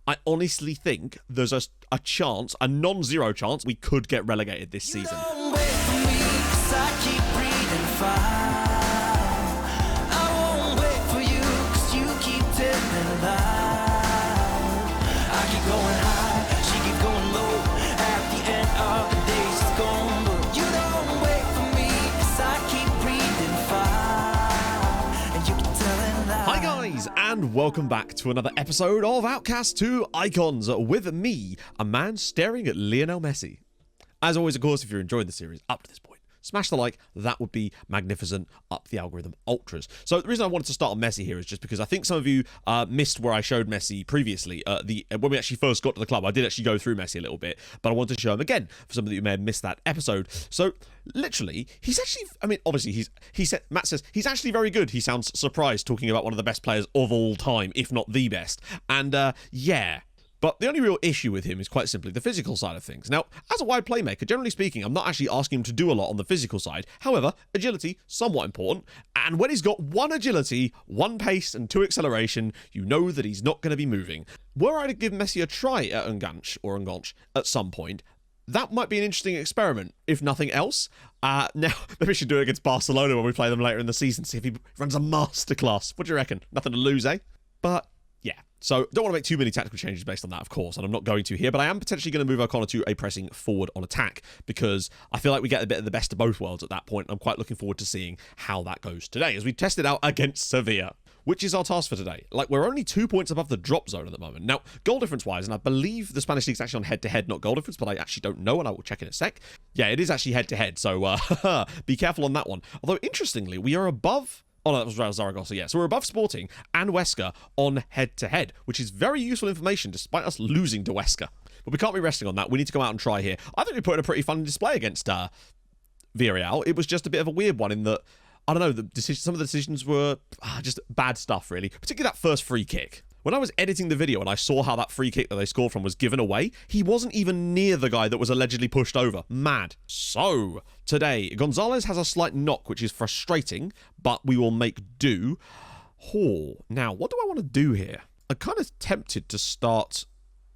I honestly think there's a chance, a non-zero chance, we could get relegated this season. Don't wait for me, 'cause I keep breathing fire. I won't wait for you, 'cause you keep telling lies. I keep going high, she keep going low. At the end of the day, she's gone. But you don't wait for me, 'cause I keep breathing fire. And you keep telling lies. Hi guys, and welcome back to another episode of Outcasts 2 Icons with me, a man staring at Lionel Messi. As always, of course, if you're enjoying the series up to this point, smash the like, that would be magnificent, up the algorithm ultras. So the reason I wanted to start on Messi here is just because I think some of you missed where I showed Messi previously. When we actually first got to the club, I did actually go through Messi a little bit, but I wanted to show him again for some of you who may have missed that episode. So literally, he's actually, I mean, obviously, Matt says he's actually very good. He sounds surprised talking about one of the best players of all time, if not the best. And yeah. But the only real issue with him is quite simply the physical side of things. Now, as a wide playmaker, generally speaking, I'm not actually asking him to do a lot on the physical side. However, agility, somewhat important. And when he's got 1 agility, 1 pace, and 2 acceleration, you know that he's not going to be moving. Were I to give Messi a try at Unganch at some point, that might be an interesting experiment, if nothing else. Now, maybe we should do it against Barcelona when we play them later in the season, see if he runs a masterclass. What do you reckon? Nothing to lose, eh? But yeah, so don't want to make too many tactical changes based on that, of course, and I'm not going to here, but I am potentially going to move O'Connor to a pressing forward on attack because I feel like we get a bit of the best of both worlds at that point. I'm quite looking forward to seeing how that goes today as we test it out against Sevilla, which is our task for today. Like, we're only 2 points above the drop zone at the moment. Now, goal difference-wise, and I believe the Spanish League's actually on head-to-head, not goal difference, but I actually don't know, and I will check in a sec. Yeah, it is actually head-to-head, so be careful on that one. Although, interestingly, we are above... Oh, no, that was Real Zaragoza, yeah. So we're above Sporting and Huesca on head-to-head, which is very useful information despite us losing to Huesca. But we can't be resting on that. We need to go out and try here. I think we put in a pretty fun display against Villarreal. It was just a bit of a weird one in that, I don't know, some of the decisions were just bad stuff, really. Particularly that first free kick. When I was editing the video and I saw how that free kick that they scored from was given away, he wasn't even near the guy that was allegedly pushed over. Mad. So, today, Gonzalez has a slight knock, which is frustrating, but we will make do. Now, what do I want to do here? I'm kind of tempted to start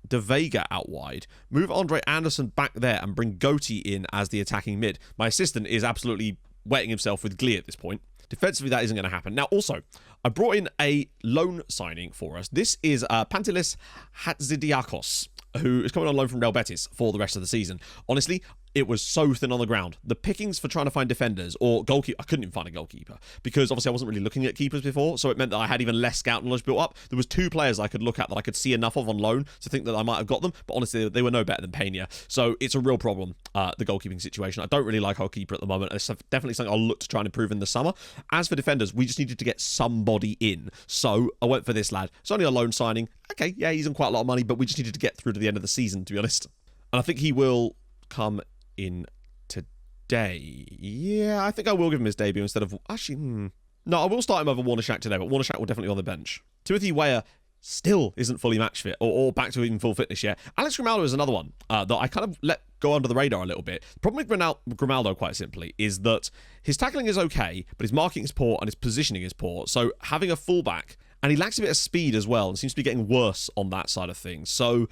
De Vega out wide, move Andre Anderson back there, and bring Gotti in as the attacking mid. My assistant is absolutely wetting himself with glee at this point. Defensively, that isn't going to happen. Now, also, I brought in a loan signing for us. This is Pantelis Hatzidiakos, who is coming on loan from Real Betis for the rest of the season. Honestly, it was so thin on the ground. The pickings for trying to find defenders or goalkeeper, I couldn't even find a goalkeeper because obviously I wasn't really looking at keepers before, so it meant that I had even less scout knowledge built up. There was 2 players I could look at that I could see enough of on loan to think that I might have got them, but honestly, they were no better than Pena. So it's a real problem, the goalkeeping situation. I don't really like our keeper at the moment. It's definitely something I'll look to try and improve in the summer. As for defenders, we just needed to get somebody in. So I went for this lad. It's only a loan signing. Okay, yeah, he's on quite a lot of money, but we just needed to get through to the end of the season, to be honest. And I think he will come in today. Yeah, I think I will give him his debut instead of... Actually, no, I will start him over Warner-Shack today, but Warner-Shack will definitely be on the bench. Timothy Weir still isn't fully match fit or back to even full fitness yet. Alex Grimaldo is another one that I kind of let go under the radar a little bit. The problem with Grimaldo, quite simply, is that his tackling is okay, but his marking is poor and his positioning is poor. So having a fullback, and he lacks a bit of speed as well, and seems to be getting worse on that side of things. So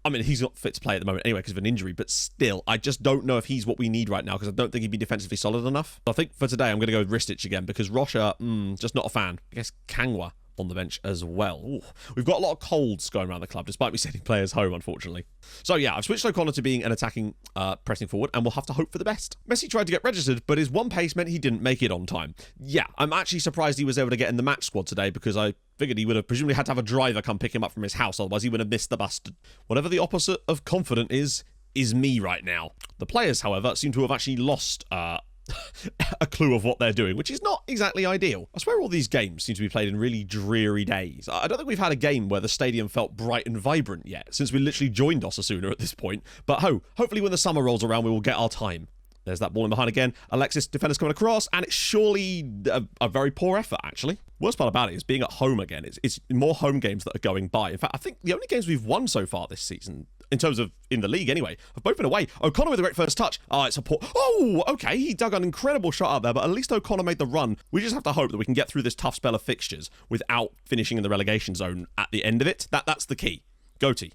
I mean, he's not fit to play at the moment anyway because of an injury, but still, I just don't know if he's what we need right now because I don't think he'd be defensively solid enough. I think for today, I'm going to go with Ristic again because Rocha, just not a fan. I guess Kangwa on the bench as well. Ooh. We've got a lot of colds going around the club, despite me sending players home, unfortunately. So yeah, I've switched O'Connor to being an attacking pressing forward, and we'll have to hope for the best. Messi tried to get registered, but his 1 pace meant he didn't make it on time. Yeah, I'm actually surprised he was able to get in the match squad today because I figured he would have presumably had to have a driver come pick him up from his house, otherwise he would have missed the bus. Whatever the opposite of confident is me right now. The players, however, seem to have actually lost a clue of what they're doing, which is not exactly ideal. I swear all these games seem to be played in really dreary days. I don't think we've had a game where the stadium felt bright and vibrant yet, since we literally joined Osasuna at this point. But hopefully when the summer rolls around, we will get our time. There's that ball in behind again. Alexis, defender's coming across, and it's surely a very poor effort, actually. Worst part about it is being at home again. It's more home games that are going by. In fact, I think the only games we've won so far this season, in terms of in the league anyway, have both been away. O'Connor with a great first touch. Oh, it's a poor... Oh, okay, he dug an incredible shot out there, but at least O'Connor made the run. We just have to hope that we can get through this tough spell of fixtures without finishing in the relegation zone at the end of it. That's the key. Goatee.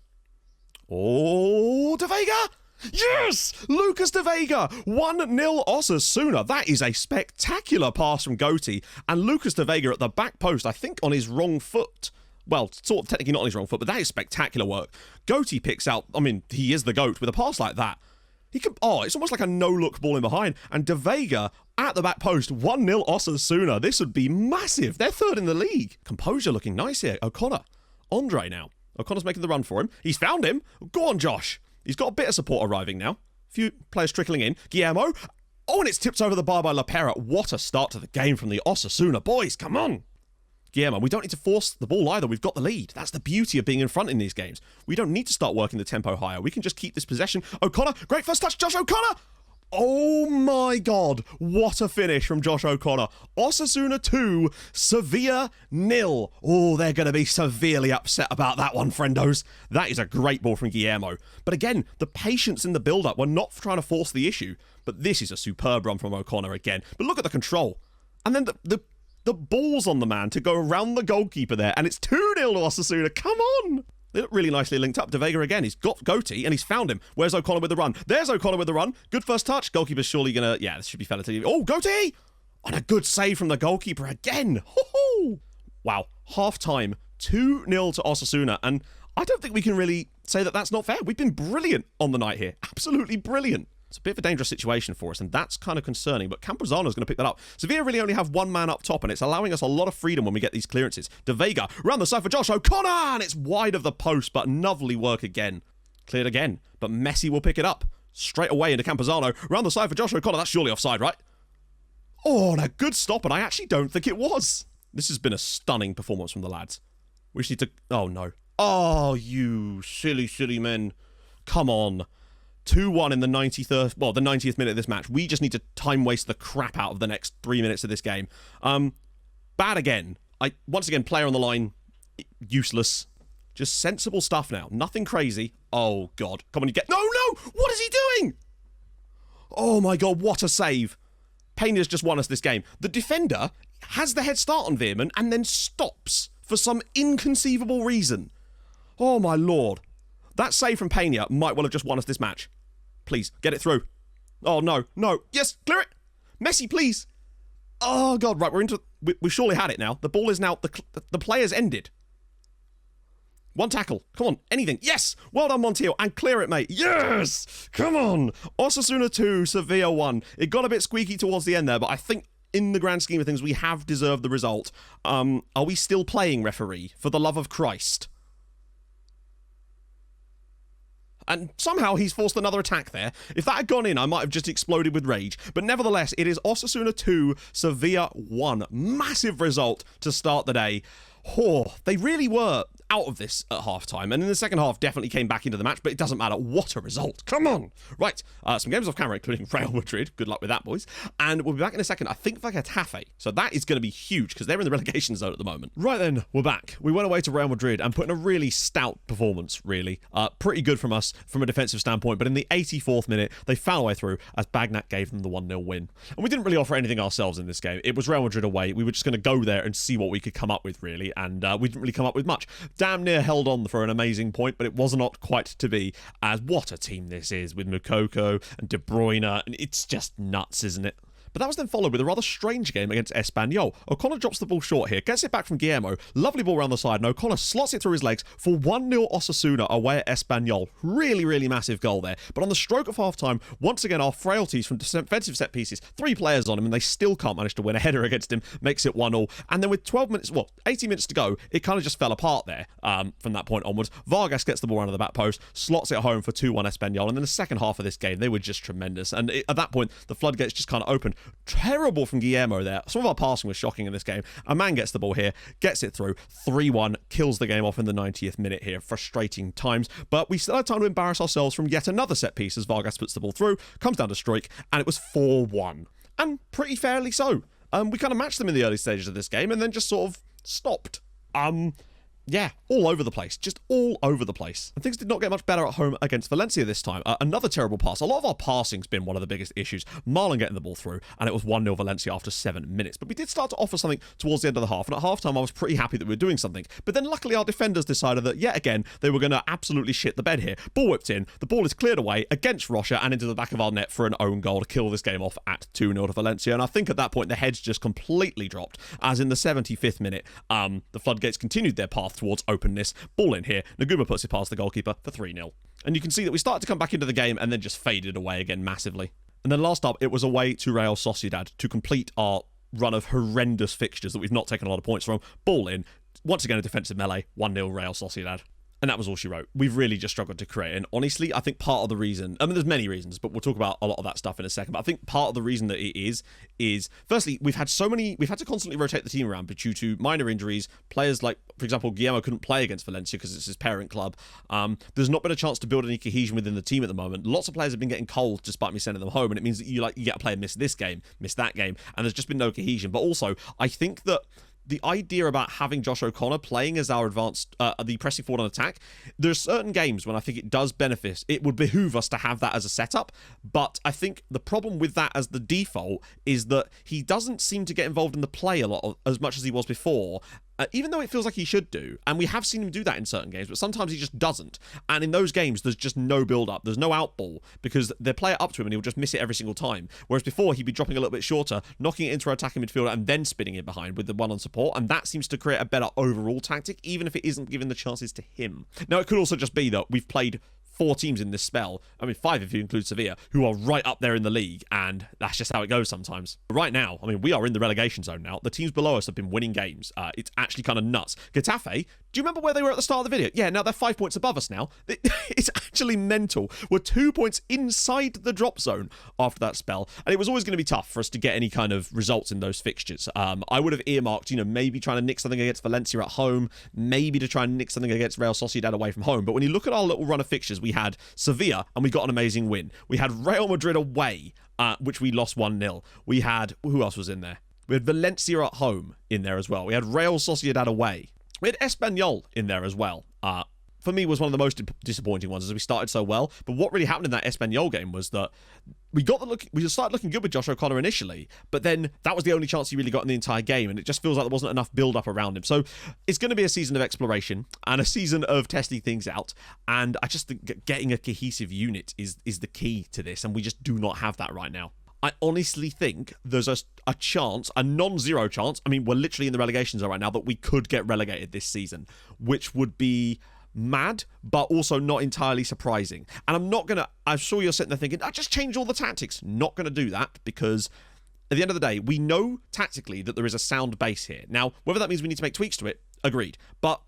Oh, De Vega! Yes! Lucas De Vega! 1-0 Osasuna. That is a spectacular pass from Goatee. And Lucas De Vega at the back post, I think on his wrong foot. Well, sort of technically not on his wrong foot, but that is spectacular work. Goatee picks out, I mean, he is the GOAT with a pass like that. He can, it's almost like a no-look ball in behind. And De Vega at the back post, 1-0 Osasuna. This would be massive. They're third in the league. Composure looking nice here. O'Connor. Andre now. O'Connor's making the run for him. He's found him. Go on, Josh. He's got a bit of support arriving now. A few players trickling in. Guillermo. Oh, and it's tipped over the bar by La Pera. What a start to the game from the Osasuna boys. Come on. Guillermo, we don't need to force the ball either. We've got the lead. That's the beauty of being in front in these games. We don't need to start working the tempo higher. We can just keep this possession. O'Connor. Great first touch. Josh O'Connor. Oh my God. What a finish from Josh O'Connor. Osasuna 2, Sevilla 0. Oh, they're going to be severely upset about that one, friendos. That is a great ball from Guillermo. But again, the patience in the build-up. We're not trying to force the issue. But this is a superb run from O'Connor again. But look at the control. And then the balls on the man to go around the goalkeeper there. And it's 2-0 to Osasuna. Come on. They look really nicely linked up. De Vega again. He's got Goatee and he's found him. Where's O'Connor with the run? There's O'Connor with the run. Good first touch. Goalkeeper's surely going to... Yeah, this should be fair to you. Oh, Goatee! And a good save from the goalkeeper again. Ho-ho! Wow. Half-time. 2-0 to Osasuna. And I don't think we can really say that that's not fair. We've been brilliant on the night here. Absolutely brilliant. It's a bit of a dangerous situation for us, and that's kind of concerning, but Campuzano's going to pick that up. Sevilla really only have one man up top, and it's allowing us a lot of freedom when we get these clearances. De Vega, round the side for Josh O'Connor, and it's wide of the post, but lovely work again. Cleared again, but Messi will pick it up. Straight away into Campuzano, round the side for Josh O'Connor, that's surely offside, right? Oh, and a good stop, and I actually don't think it was. This has been a stunning performance from the lads. We just need to... Oh, no. Oh, you silly, silly men. Come on. 2-1 in the 93rd, well, the 90th minute of this match. We just need to time waste the crap out of the next 3 minutes of this game. Bad again. Once again, player on the line, useless. Just sensible stuff now. Nothing crazy. Oh, God. Come on, you get... No! What is he doing? Oh, my God, what a save. Peña's just won us this game. The defender has the head start on Veerman and then stops for some inconceivable reason. Oh, my Lord. That save from Peña might well have just won us this match. Please, get it through. Oh, no. Yes, clear it. Messi, please. Oh, God. Right, we've surely had it now. The ball is now... The player's ended. One tackle. Come on, anything. Yes! Well done, Montiel. And clear it, mate. Yes! Come on. Osasuna 2, Sevilla 1. It got a bit squeaky towards the end there, but I think in the grand scheme of things, we have deserved the result. Are we still playing, referee? For the love of Christ. And somehow he's forced another attack there. If that had gone in, I might have just exploded with rage. But nevertheless, it is Osasuna 2, Sevilla 1. Massive result to start the day. Oh, they really were out of this at half-time, and in the second half definitely came back into the match, but it doesn't matter. What a result. Come on. Right, some games off camera, including Real Madrid. Good luck with that, boys. And we'll be back in a second, I think, for Getafe. So that is going to be huge, because they're in the relegation zone at the moment. Right then, we're back. We went away to Real Madrid and put in a really stout performance, really. Pretty good from us from a defensive standpoint, but in the 84th minute, they found a way through as Bagnac gave them the 1-0 win. And we didn't really offer anything ourselves in this game. It was Real Madrid away. We were just going to go there and see what we could come up with, really, and we didn't really come up with much. Damn near held on for an amazing point, but it was not quite to be, as what a team this is with Moukoko and De Bruyne, and it's just nuts, isn't it? But that was then followed with a rather strange game against Espanyol. O'Connor drops the ball short here, gets it back from Guillermo, lovely ball around the side, and O'Connor slots it through his legs for 1-0 Osasuna away at Espanyol. Really, really massive goal there. But on the stroke of half-time, once again, our frailties from defensive set pieces, 3 players on him, and they still can't manage to win. A header against him makes it 1-0. And then with 18 minutes to go, it kind of just fell apart there from that point onwards. Vargas gets the ball around the back post, slots it home for 2-1 Espanyol, and then the second half of this game, they were just tremendous. And at that point, the floodgates just kind of opened. Terrible from Guillermo there. Some of our passing was shocking in this game. A man gets the ball here, gets it through, 3-1, kills the game off in the 90th minute here. Frustrating times, but we still had time to embarrass ourselves from yet another set piece as Vargas puts the ball through, comes down to Struijk, and it was 4-1. And pretty fairly so. We kind of matched them in the early stages of this game and then just sort of stopped. Yeah, all over the place. Just all over the place. And things did not get much better at home against Valencia this time. Another terrible pass. A lot of our passing's been one of the biggest issues. Marlon getting the ball through, and it was 1-0 Valencia after 7 minutes. But we did start to offer something towards the end of the half, and at halftime I was pretty happy that we were doing something. But then luckily our defenders decided that, yet again, they were going to absolutely shit the bed here. Ball whipped in, the ball is cleared away against Rocha and into the back of our net for an own goal to kill this game off at 2-0 to Valencia. And I think at that point the heads just completely dropped, as in the 75th minute, the floodgates continued their path towards openness. Ball in here. Naguma puts it past the goalkeeper for 3-0. And you can see that we started to come back into the game and then just faded away again massively. And then last up, it was away to Real Sociedad to complete our run of horrendous fixtures that we've not taken a lot of points from. Ball in. Once again, a defensive melee. 1-0 Real Sociedad. And that was all she wrote. We've really just struggled to create. And honestly, I think part of the reason, I mean, there's many reasons, but we'll talk about a lot of that stuff in a second. But I think part of the reason that it is firstly, we've had to constantly rotate the team around due to minor injuries. Players like, for example, Guillermo couldn't play against Valencia because it's his parent club. There's not been a chance to build any cohesion within the team at the moment. Lots of players have been getting cold despite me sending them home. And it means that you get a player miss this game, miss that game. And there's just been no cohesion. But also, I think that the idea about having Josh O'Connor playing as our advanced, the pressing forward on attack, there's certain games when I think it does benefit. It would behoove us to have that as a setup, but I think the problem with that as the default is that he doesn't seem to get involved in the play as much as he was before. Even though it feels like he should do, and we have seen him do that in certain games, but sometimes he just doesn't. And in those games, there's just no build-up. There's no outball, because they play it up to him and he'll just miss it every single time. Whereas before, he'd be dropping a little bit shorter, knocking it into our attacking midfielder, and then spinning it behind with the one on support. And that seems to create a better overall tactic, even if it isn't giving the chances to him. Now, it could also just be that we've played 4 teams in this spell, I mean 5 if you include Sevilla, who are right up there in the league, and that's just how it goes sometimes. Right now, I mean, we are in the relegation zone now. The teams below us have been winning games. It's actually kind of nuts. Getafe, do you remember where they were at the start of the video? Yeah, now they're 5 points above us now. It's actually mental. We're 2 points inside the drop zone after that spell, and it was always going to be tough for us to get any kind of results in those fixtures. I would have earmarked, maybe trying to nick something against Valencia at home, maybe to try and nick something against Real Sociedad away from home. But when you look at our little run of fixtures, we had Sevilla, and we got an amazing win. We had Real Madrid away, which we lost 1-0. We had, who else was in there? We had Valencia at home in there as well. We had Real Sociedad away. We had Espanyol in there as well. For me, was one of the most disappointing ones as we started so well. But what really happened in that Espanyol game was that we started looking good with Josh O'Connor initially, but then that was the only chance he really got in the entire game, and it just feels like there wasn't enough build-up around him. So it's going to be a season of exploration and a season of testing things out, and I just think getting a cohesive unit is the key to this, and we just do not have that right now. I honestly think there's a chance, a non-zero chance, I mean, we're literally in the relegation zone right now, that we could get relegated this season, which would be mad, but also not entirely surprising. And I'm sure you're sitting there thinking, I just change all the tactics. Not going to do that, because at the end of the day, we know tactically that there is a sound base here. Now, whether that means we need to make tweaks to it, agreed. But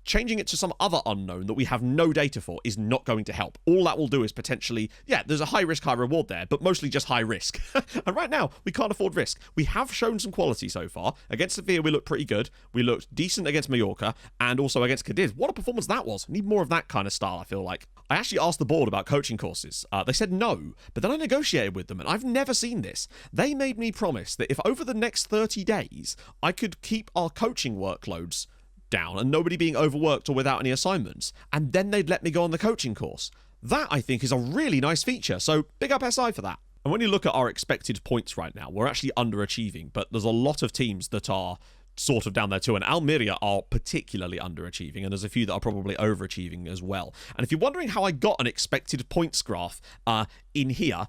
changing it to some other unknown that we have no data for is not going to help. All that will do is potentially, there's a high risk, high reward there, but mostly just high risk. And right now, we can't afford risk. We have shown some quality so far. Against Sevilla, we looked pretty good. We looked decent against Mallorca, and also against Cadiz. What a performance that was. Need more of that kind of style, I feel like. I actually asked the board about coaching courses. They said no, but then I negotiated with them, and I've never seen this. They made me promise that if over the next 30 days, I could keep our coaching workloads down and nobody being overworked or without any assignments, and then they'd let me go on the coaching course. That, I think, is a really nice feature, so big up SI for that. And when you look at our expected points right now, we're actually underachieving, but there's a lot of teams that are sort of down there too, and Almeria are particularly underachieving, and there's a few that are probably overachieving as well. And if you're wondering how I got an expected points graph in here,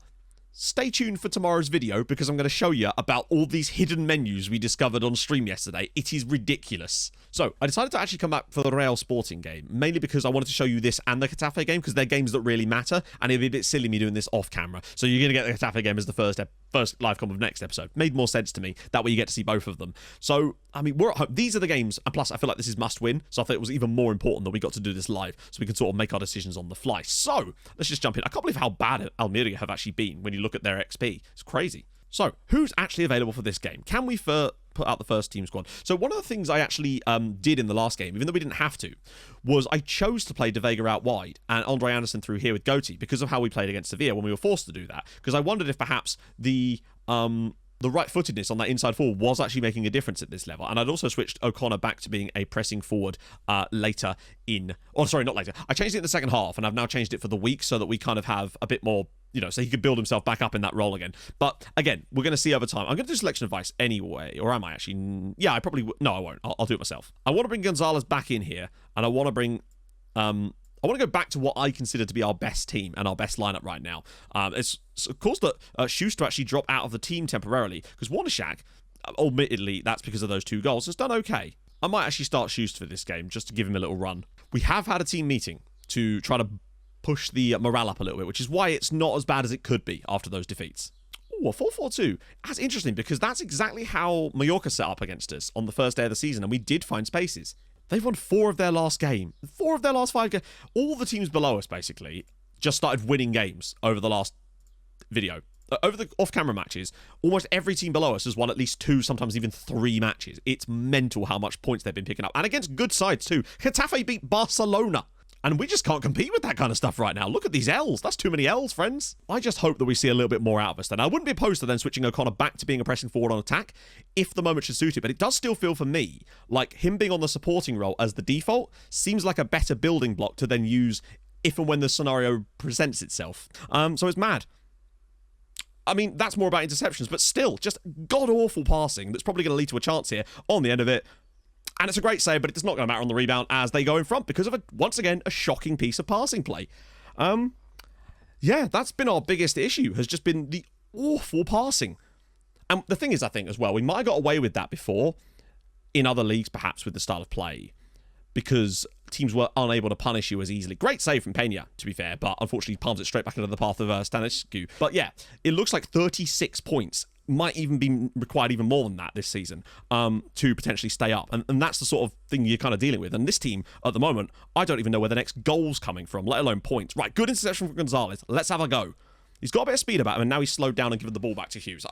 stay tuned for tomorrow's video, because I'm going to show you about all these hidden menus we discovered on stream yesterday. It is ridiculous. So I decided to actually come back for the Real Sporting game, mainly because I wanted to show you this and the Getafe game, because they're games that really matter, and it'd be a bit silly me doing this off camera. So you're going to get the Getafe game as the first live com of next episode. Made more sense to me. That way you get to see both of them. So, I mean, we're at home. These are the games, and plus I feel like this is must win, so I thought it was even more important that we got to do this live, so we can sort of make our decisions on the fly. So, let's just jump in. I can't believe how bad Almeria have actually been when you look at their XP. It's crazy. So, who's actually available for this game? Can we put out the first team squad? So one of the things I actually did in the last game, even though we didn't have to, was I chose to play De Vega out wide and Andre Anderson through here with Gotti, because of how we played against Sevilla when we were forced to do that. Because I wondered if perhaps the the right-footedness on that inside forward was actually making a difference at this level. And I'd also switched O'Connor back to being a pressing forward later in... Oh, sorry, not later. I changed it in the second half, and I've now changed it for the week so that we kind of have a bit more, so he could build himself back up in that role again. But, again, we're going to see over time. I'm going to do selection advice anyway, or am I actually? Yeah, I probably... No, I won't. I'll do it myself. I want to bring Gonzalez back in here, and I want to bring... I want to go back to what I consider to be our best team and our best lineup right now. It's of course that Schuster actually dropped out of the team temporarily because Wandershak, admittedly, that's because of those 2 goals, has done okay. I might actually start Schuster for this game just to give him a little run. We have had a team meeting to try to push the morale up a little bit, which is why it's not as bad as it could be after those defeats. Ooh, a 4-4-2. That's interesting because that's exactly how Mallorca set up against us on the first day of the season, and we did find spaces. They've won 4 of their last game. 4 of their last 5 games. All the teams below us, basically, just started winning games over the last video. Over the off-camera matches, almost every team below us has won at least 2, sometimes even 3 matches. It's mental how much points they've been picking up. And against good sides, too. Getafe beat Barcelona. And we just can't compete with that kind of stuff right now. Look at these L's. That's too many L's, friends. I just hope that we see a little bit more out of us then. I wouldn't be opposed to then switching O'Connor back to being a pressing forward on attack if the moment should suit it. But it does still feel for me like him being on the supporting role as the default seems like a better building block to then use if and when the scenario presents itself. So it's mad. I mean, that's more about interceptions, but still, just god-awful passing that's probably going to lead to a chance here on the end of it. And it's a great save, but it's not going to matter on the rebound as they go in front because of, once again, a shocking piece of passing play. Yeah, that's been our biggest issue, has just been the awful passing. And the thing is, I think, as well, we might have got away with that before in other leagues, perhaps, with the style of play, because teams were unable to punish you as easily. Great save from Peña, to be fair, but unfortunately palms it straight back into the path of Stanescu. But yeah, it looks like 36 points might even be required even more than that this season to potentially stay up. And that's the sort of thing you're kind of dealing with. And this team, at the moment, I don't even know where the next goal's coming from, let alone points. Right, good interception from Gonzalez. Let's have a go. He's got a bit of speed about him, and now he's slowed down and given the ball back to Hughes.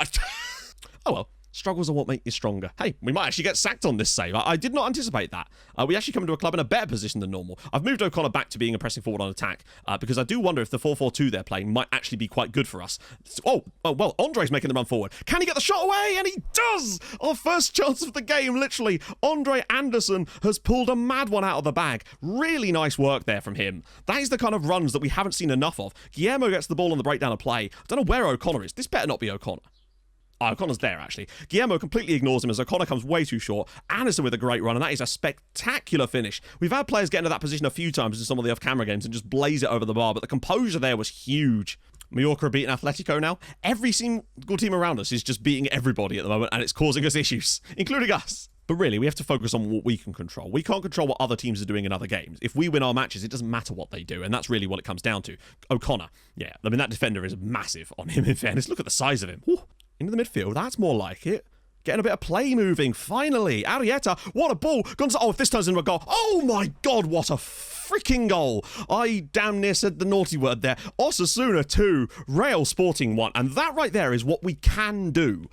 Oh well. Struggles are what make you stronger. Hey, we might actually get sacked on this save. I did not anticipate that. We actually come into a club in a better position than normal. I've moved O'Connor back to being a pressing forward on attack because I do wonder if the 4-4-2 they're playing might actually be quite good for us. Oh, well, Andre's making the run forward. Can he get the shot away? And he does! Our first chance of the game, literally. Andre Anderson has pulled a mad one out of the bag. Really nice work there from him. That is the kind of runs that we haven't seen enough of. Guillermo gets the ball on the breakdown of play. I don't know where O'Connor is. This better not be O'Connor. Oh, O'Connor's there, actually. Guillermo completely ignores him as O'Connor comes way too short. Anderson with a great run, and that is a spectacular finish. We've had players get into that position a few times in some of the off-camera games and just blaze it over the bar, but the composure there was huge. Mallorca are beating Atletico now. Every single team around us is just beating everybody at the moment, and it's causing us issues, including us. But really, we have to focus on what we can control. We can't control what other teams are doing in other games. If we win our matches, it doesn't matter what they do, and that's really what it comes down to. O'Connor, yeah, I mean, that defender is massive on him, in fairness. Look at the size of him. Whew. Into the midfield, that's more like it. Getting a bit of play moving, finally. Arrieta, what a ball. Oh, if this turns into a goal. Oh my God, what a freaking goal. I damn near said the naughty word there. Osasuna 2, Real Sporting 1. And that right there is what we can do.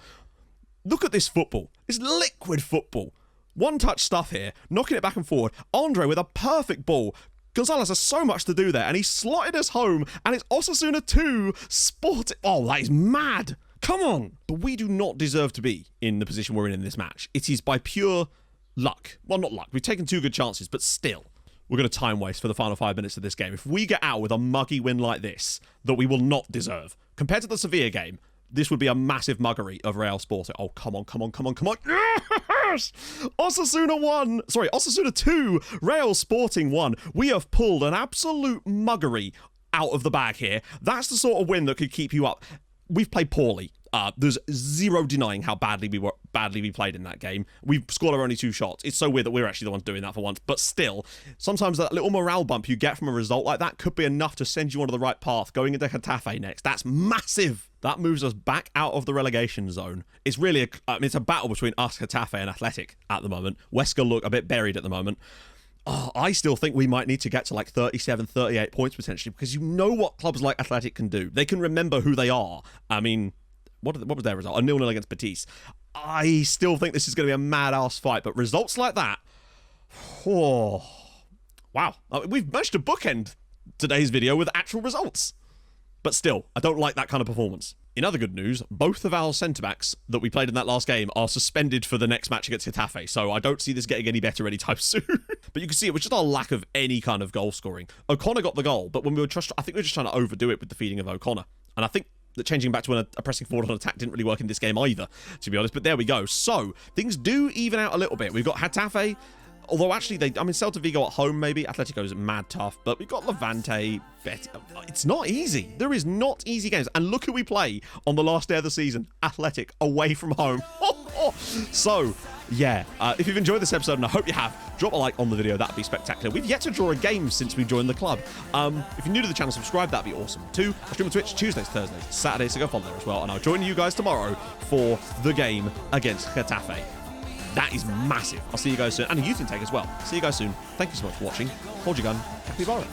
Look at this football. It's liquid football. One-touch stuff here, knocking it back and forward. Andre with a perfect ball. Gonzalez has so much to do there, and he slotted us home, and it's Osasuna 2, Sporting... Oh, that is mad. Come on! But we do not deserve to be in the position we're in this match. It is by pure luck. Well, not luck. We've taken 2 good chances, but still, we're going to time waste for the final 5 minutes of this game. If we get out with a muggy win like this, that we will not deserve, compared to the Sevilla game, this would be a massive muggery of Real Sporting. Oh, come on, come on, come on, come on. Yes! Osasuna 2, Real Sporting 1. We have pulled an absolute muggery out of the bag here. That's the sort of win that could keep you up. We've played poorly. There's zero denying how badly we played in that game. We've scored our only 2 shots. It's so weird that we're actually the ones doing that for once. But still, sometimes that little morale bump you get from a result like that could be enough to send you onto the right path. Going into Getafe next, that's massive. That moves us back out of the relegation zone. It's really it's a battle between us, Getafe, and Athletic at the moment. Wesker look a bit buried at the moment. Oh, I still think we might need to get to like 37, 38 points potentially, because you know what clubs like Athletic can do. They can remember who they are. I mean, what was their result? A 0-0 against Betis. I still think this is going to be a mad-ass fight, but results like that... Oh, wow. I mean, we've managed to bookend today's video with actual results. But still, I don't like that kind of performance. In other good news, both of our centre-backs that we played in that last game are suspended for the next match against Getafe, so I don't see this getting any better anytime soon. But you can see it was just our lack of any kind of goal scoring. O'Connor got the goal, but when we were I think we were just trying to overdo it with the feeding of O'Connor. And I think that changing back to a pressing forward on attack didn't really work in this game either, to be honest. But there we go. So, things do even out a little bit. We've got Getafe, although actually, Celta Vigo at home maybe. Atletico's mad tough, but we've got Levante, Betis. It's not easy. There is not easy games. And look who we play on the last day of the season. Athletic, away from home. So, yeah, if you've enjoyed this episode, and I hope you have, drop a like on the video. That'd be spectacular. We've yet to draw a game since we joined the club. If you're new to the channel, subscribe. That'd be awesome too. I stream on Twitch Tuesdays, Thursdays, Saturdays, so go follow there as well. And I'll join you guys tomorrow for the game against Getafe. That is massive. I'll see you guys soon. And a youth intake as well. See you guys soon. Thank you so much for watching. Hold your gun. Happy bowling.